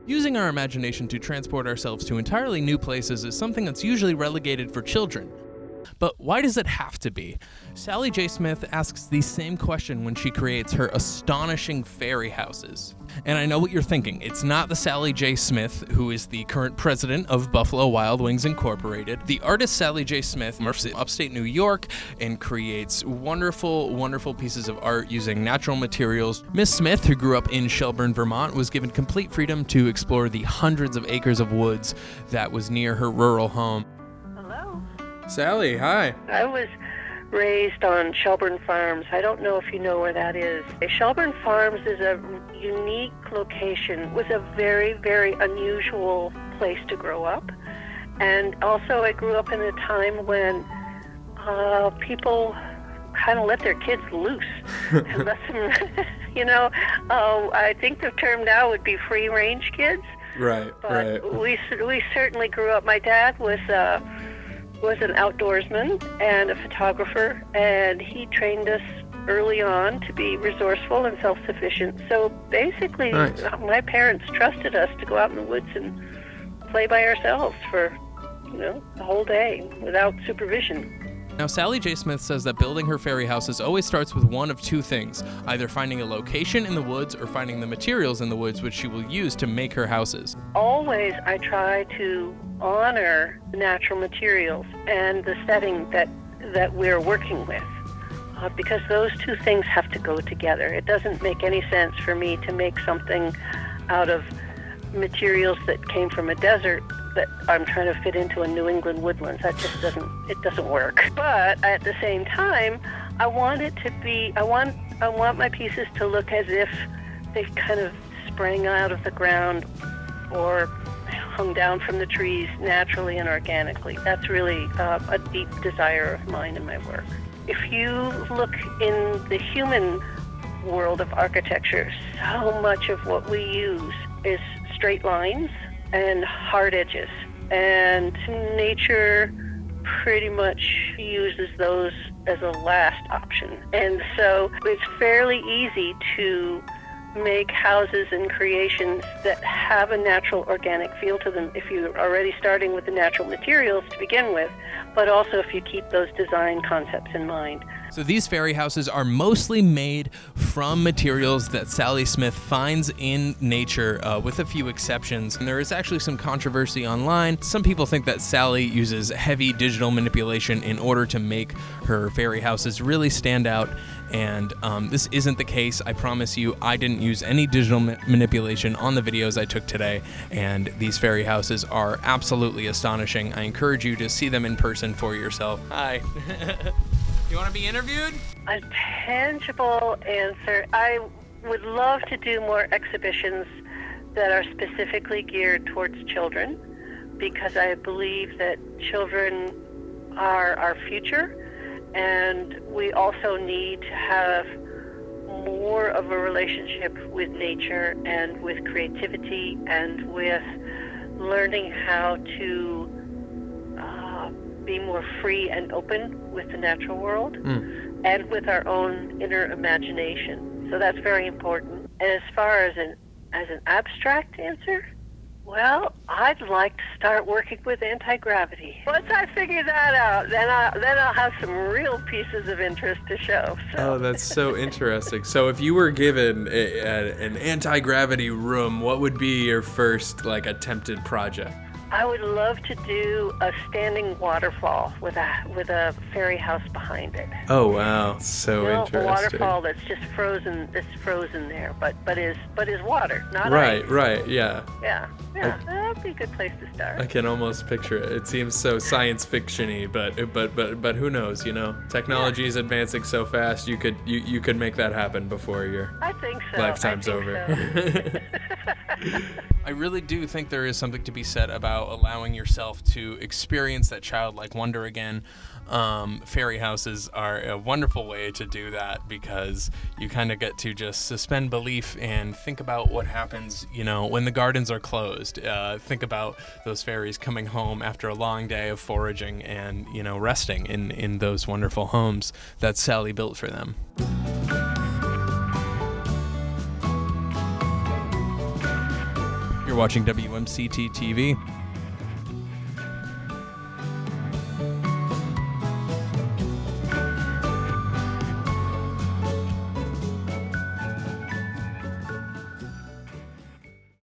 Using our imagination to transport ourselves to entirely new places is something that's usually relegated for children. But why does it have to be? Sally J. Smith asks the same question when she creates her astonishing fairy houses. And I know what you're thinking. It's not the Sally J. Smith, who is the current president of Buffalo Wild Wings Incorporated. The artist Sally J. Smith lives in upstate New York and creates wonderful, wonderful pieces of art using natural materials. Miss Smith, who grew up in Shelburne, Vermont, was given complete freedom to explore the hundreds of acres of woods that was near her rural home. Sally, hi. I was raised on Shelburne Farms. I don't know if you know where that is. Shelburne Farms is a unique location. It was a very, very unusual place to grow up. And also I grew up in a time when people kind of let their kids loose and let them, I think the term now would be free-range kids. Right, but we certainly grew up. My dad was an outdoorsman and a photographer, and he trained us early on to be resourceful and self-sufficient. So basically, nice. My parents trusted us to go out in the woods and play by ourselves for, the whole day without supervision. Now, Sally J. Smith says that building her fairy houses always starts with one of two things, either finding a location in the woods or finding the materials in the woods which she will use to make her houses. Always I try to honor the natural materials and the setting that we're working with, because those two things have to go together. It doesn't make any sense for me to make something out of materials that came from a desert that I'm trying to fit into a New England woodlands. That just doesn't work. But at the same time, I want my pieces to look as if they kind of sprang out of the ground or hung down from the trees naturally and organically. That's really a deep desire of mine in my work. If you look in the human world of architecture, so much of what we use is straight lines and hard edges, and nature pretty much uses those as a last option. And so it's fairly easy to make houses and creations that have a natural organic feel to them if you're already starting with the natural materials to begin with, but also if you keep those design concepts in mind. So these fairy houses are mostly made from materials that Sally Smith finds in nature, with a few exceptions. And there is actually some controversy online. Some people think that Sally uses heavy digital manipulation in order to make her fairy houses really stand out. And this isn't the case. I promise you, I didn't use any digital manipulation on the videos I took today. And these fairy houses are absolutely astonishing. I encourage you to see them in person for yourself. Hi. You want to be interviewed? A tangible answer. I would love to do more exhibitions that are specifically geared towards children, because I believe that children are our future, and we also need to have more of a relationship with nature and with creativity and with learning how to be more free and open with the natural world and with our own inner imagination. So that's very important. And as far as an abstract answer, well, I'd like to start working with anti-gravity. Once I figure that out, then I'll have some real pieces of interest to show. So. Oh, that's so interesting. So if you were given an anti-gravity room, what would be your first attempted project? I would love to do a standing waterfall with a fairy house behind it. Oh wow, so interesting. A waterfall that's just frozen. That's frozen there, but is water, not right, ice. Right, yeah. Yeah. That'd be a good place to start. I can almost picture it. It seems so science fiction-y, but who knows? Technology is advancing so fast. You could make that happen before your lifetime's over. I really do think there is something to be said about allowing yourself to experience that childlike wonder again. Fairy houses are a wonderful way to do that, because you kind of get to just suspend belief and think about what happens, when the gardens are closed. Think about those fairies coming home after a long day of foraging and, resting in those wonderful homes that Sally built for them. You're You're watching WMCT-TV.